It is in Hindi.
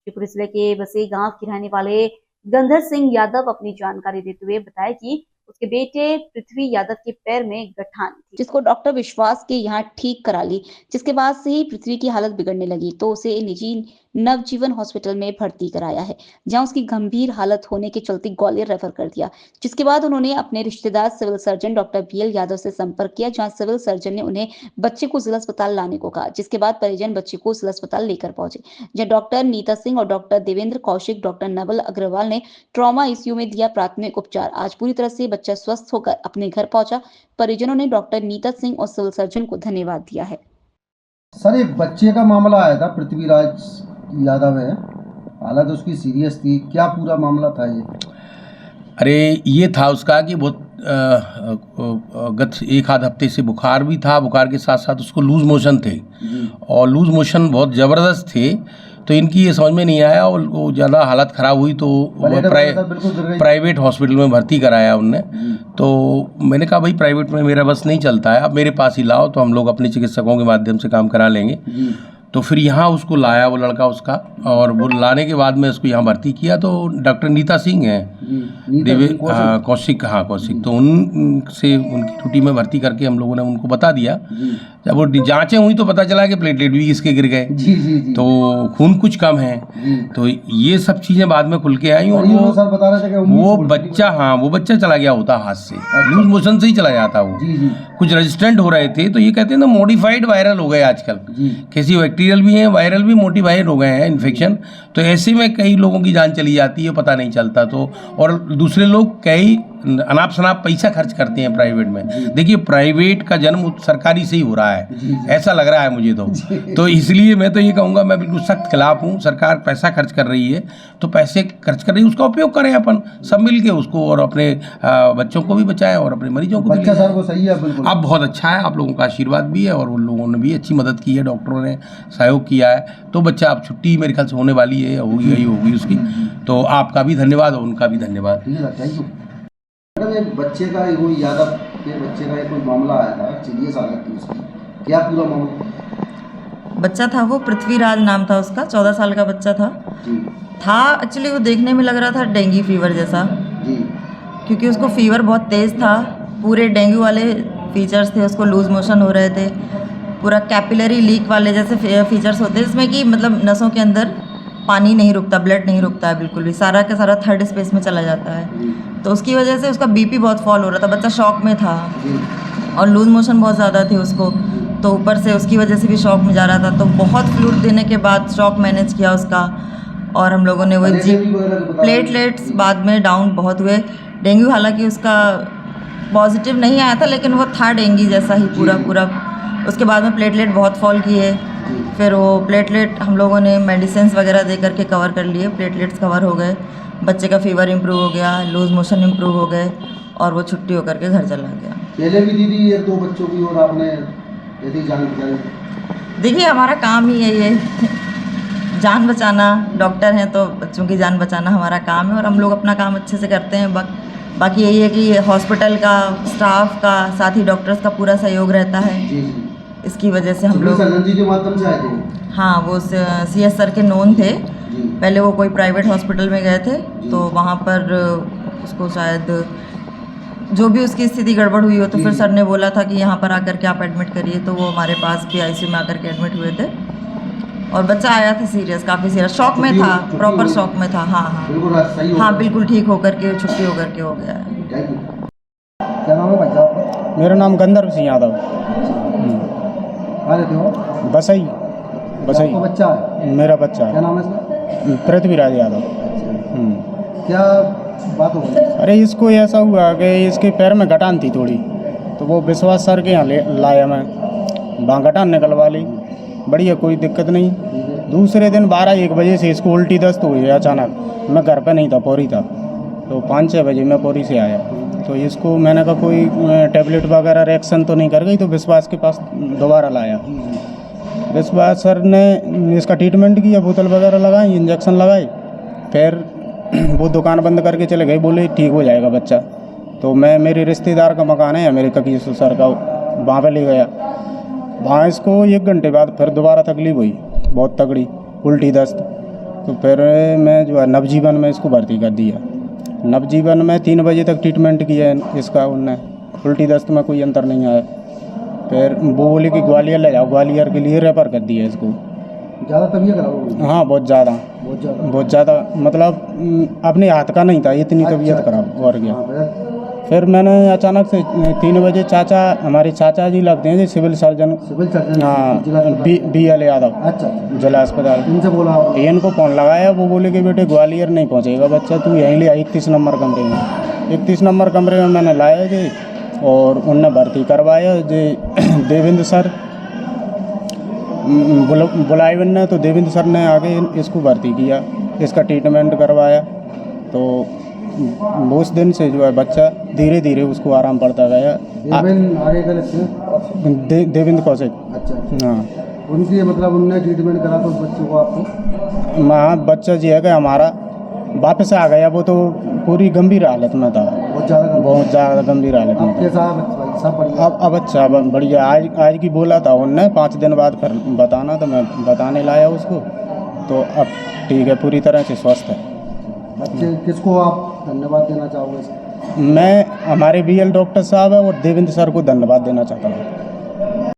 शिवपुरी जिले के बसे गांव के रहने वाले गंधर सिंह यादव अपनी जानकारी देते हुए बताया कि उसके बेटे पृथ्वी यादव के पैर में गठान थी, जिसको डॉक्टर विश्वास के यहाँ ठीक करा ली। जिसके बाद से ही पृथ्वी की हालत बिगड़ने लगी तो उसे निजी नवजीवन हॉस्पिटल में भर्ती कराया है, जहां उसकी गंभीर हालत होने के चलते ग्वालियर रेफर कर दिया। जिसके बाद उन्होंने अपने रिश्तेदार civil surgeon doctor BL Yadav से संपर्क किया, जहां सिविल सर्जन ने उन्हें बच्चे को जिला अस्पताल लाने को कहा। जिसके बाद परिजन बच्चे को जिला अस्पताल लेकर पहुंचे, जहां डॉक्टर नीता सिंह और डॉक्टर देवेंद्र कौशिक, डॉक्टर नवल अग्रवाल ने ट्रॉमा ICU में दिया प्राथमिक उपचार। आज पूरी तरह से बच्चा स्वस्थ होकर अपने घर पहुंचा। परिजनों ने डॉक्टर नीता सिंह और सिविल सर्जन को धन्यवाद दिया है। सर, एक बच्चे का मामला आया था, पृथ्वीराज यादव है, हालत उसकी सीरियस थी, क्या पूरा मामला था ये? अरे ये था उसका कि बहुत गत एक आध हफ्ते से बुखार भी था, बुखार के साथ साथ उसको लूज मोशन थे और लूज मोशन बहुत ज़बरदस्त थे। तो इनकी ये समझ में नहीं आया और वो ज़्यादा हालत ख़राब हुई तो प्राइवेट हॉस्पिटल में भर्ती कराया उनने। तो मैंने कहा भाई प्राइवेट में मेरा बस नहीं चलता है, आप मेरे पास ही लाओ तो हम लोग अपने चिकित्सकों के माध्यम से काम करा लेंगे। तो फिर यहाँ उसको लाया वो लड़का उसका, और वो लाने के बाद में उसको यहाँ भर्ती किया। तो डॉक्टर नीता सिंह हैं, कौशिक, हाँ कौशिक, तो उनसे उनकी ड्यूटी में भर्ती करके हम लोगों ने उनको बता दिया। जब वो जांचें हुई तो पता चला कि प्लेटलेट भी इसके गिर गए, तो खून कुछ कम है। तो ये सब चीज़ें बाद में खुल के आई और वो बच्चा, हाँ वो बच्चा चला गया होता हाथ से, लूज मोशन से ही चला जाता वो। कुछ रेजिस्टेंट हो रहे थे, तो ये कहते हैं ना मॉडिफाइड वायरल हो गए आजकल, किसी बैक्टीरियल भी हैं, वायरल भी मॉडिफाइड हो गए हैं इन्फेक्शन। तो ऐसे में कई लोगों की जान चली जाती है, पता नहीं चलता। तो और दूसरे लोग कई अनाप शनाप पैसा खर्च करते हैं प्राइवेट में। देखिए प्राइवेट का जन्म सरकारी से ही हो रहा है, ऐसा लग रहा है मुझे तो इसलिए मैं तो ये कहूँगा, मैं बिल्कुल सख्त खिलाफ हूँ। सरकार पैसा खर्च कर रही है तो पैसे खर्च कर रही है, उसका उपयोग करें अपन सब मिल के उसको, और अपने बच्चों को भी बचाएं और अपने मरीजों को भी। बच्चा सर को सही है बिल्कुल, अब बहुत अच्छा है, आप लोगों का आशीर्वाद भी है और उन लोगों ने भी अच्छी मदद की है, डॉक्टरों ने सहयोग किया है। तो बच्चा अब छुट्टी मेरे ख्याल से होने वाली है, होगी उसकी। तो आपका भी धन्यवाद और उनका भी धन्यवाद। Thank you. मैडम, एक बच्चे का, यादव के बच्चे का कोई मामला आया था, सीरियस हालत थी उसकी, क्या पूरा मामला? बच्चा था वो पृथ्वीराज नाम था उसका, 14 साल का बच्चा था एक्चुअली वो देखने में लग रहा था डेंगू फीवर जैसा जी, क्योंकि उसको फीवर बहुत तेज़ था, पूरे डेंगू वाले फीचर्स थे, उसको लूज मोशन हो रहे थे, पूरा कैपिलरी लीक वाले जैसे फीचर्स होते हैं, जिसमें कि मतलब नसों के अंदर पानी नहीं रुकता, ब्लड नहीं रुकता है बिल्कुल भी, सारा का सारा थर्ड स्पेस में चला जाता है। तो उसकी वजह से उसका BP बहुत फॉल हो रहा था, बच्चा शॉक में था और लूज मोशन बहुत ज़्यादा थी उसको, तो ऊपर से उसकी वजह से भी शॉक में जा रहा था। तो बहुत फ्लूइड देने के बाद शॉक मैनेज किया उसका, और हम लोगों ने वो प्लेटलेट्स बाद में डाउन बहुत हुए। डेंगू हालांकि उसका पॉजिटिव नहीं आया था, लेकिन वो था डेंगू जैसा ही पूरा। उसके बाद में प्लेटलेट बहुत फॉल किए, फिर वो प्लेटलेट हम लोगों ने मेडिसिन वगैरह दे करके कवर कर लिए, प्लेटलेट्स कवर हो गए, बच्चे का फीवर इम्प्रूव हो गया, लूज मोशन इम्प्रूव हो गए और वो छुट्टी होकर के घर चला गया। पहले भी दीदी ये 2 बच्चों की और आपने यदि जानकारी? देखिए हमारा काम ही है ये जान बचाना, डॉक्टर हैं तो बच्चों की जान बचाना हमारा काम है और हम लोग अपना काम अच्छे से करते हैं। बाकी यही है कि हॉस्पिटल का स्टाफ का साथ ही डॉक्टर्स का पूरा सहयोग रहता है। इसकी वजह से हम लोग जी के माध्यम से आए थे। हाँ, वो CS सर के नोन थे, पहले वो कोई प्राइवेट हॉस्पिटल में गए थे, तो वहाँ पर उसको शायद जो भी उसकी स्थिति गड़बड़ हुई हो, तो फिर सर ने बोला था कि यहाँ पर आकर के आप एडमिट करिए, तो वो हमारे पास भी ICU में आकर के एडमिट हुए थे और बच्चा आया था सीरियस, काफ़ी सीरियस शॉक में था, प्रॉपर शॉक में था। हाँ बिल्कुल ठीक होकर के छुट्टी होकर के हो गया है। क्या नाम है भाई साहब? मेरा नाम गंधर सिंह यादव। कहाँ रहते हो? बसई। बच्चा है? मेरा बच्चा क्या है। नाम है इसका? पृथ्वीराज यादव। क्या बात हो गई? अरे इसको ऐसा हुआ कि इसके पैर में गठान थी थोड़ी, तो वो विश्वास सर के यहाँ लाया मैं, वहाँ गठान निकलवा ली, बढ़िया कोई दिक्कत नहीं। दूसरे दिन 12-1 बजे से इसको उल्टी दस्त हुई अचानक। मैं घर पे नहीं था, पौरी था, तो 5-6 बजे मैं पौरी से आया, तो इसको मैंने कहा कोई टैबलेट वगैरह रिएक्शन तो नहीं कर गई, तो विश्वास के पास दोबारा लाया। विश्वास सर ने इसका ट्रीटमेंट किया, बोतल वगैरह लगाई, इंजेक्शन लगाए, फिर वो दुकान बंद करके चले गए, बोले ठीक हो जाएगा बच्चा। तो मैं, मेरे रिश्तेदार का मकान है मेरे ककीस सर का, वहाँ पे ले गया। वहाँ इसको 1 घंटे बाद फिर दोबारा तकलीफ हुई, बहुत तगड़ी उल्टी दस्त, तो फिर मैं जो है नवजीवन में इसको भर्ती कर दिया। नवजीवन में 3 बजे तक ट्रीटमेंट किया इसका, उनने उल्टी दस्त में कोई अंतर नहीं आया। फिर वो बोले कि ग्वालियर ले जाओ, ग्वालियर के लिए रेफर कर दिया इसको। ज़्यादा तबीयत खराब हो गई? हाँ बहुत ज़्यादा, बहुत ज़्यादा, मतलब अपने हाथ का नहीं था, इतनी तबीयत खराब और गया। हाँ, फिर मैंने अचानक से 3 बजे हमारे चाचा जी लगते हैं जी सिविल सर्जन, हाँ BL यादव, अच्छा जिला अस्पताल, इनसे बोला? इनको फ़ोन लगाया, वो बोले कि बेटे ग्वालियर नहीं पहुंचेगा बच्चा, तू यहीं ले 31 नंबर कमरे में। 31 नंबर कमरे में मैंने लाया जी और उनने भर्ती करवाया जी। देवेंद्र सर बुलाए उनने, तो देवेंद्र सर ने आगे इसको भर्ती किया, इसका ट्रीटमेंट करवाया। तो उस दिन से जो है बच्चा धीरे धीरे उसको आराम पड़ता गया। देवेंद्र कौशिक, अच्छा हाँ, उनकी मतलब उनने ट्रीटमेंट करा तो उस बच्चे को आपको? हाँ बच्चा जी है कि हमारा वापस आ गया, वो तो पूरी गंभीर हालत में था, बहुत ज़्यादा गंभीर हालत में था। अब अच्छा बढ़िया, आज की बोला था उनने 5 दिन बाद फिर बताना, तो मैं बताने लाया उसको, तो अब ठीक है, पूरी तरह से स्वस्थ है। बच्चे किसको आप धन्यवाद देना चाहोगे? मैं हमारे BL डॉक्टर साहब है और देवेंद्र सर को धन्यवाद देना चाहता हूँ।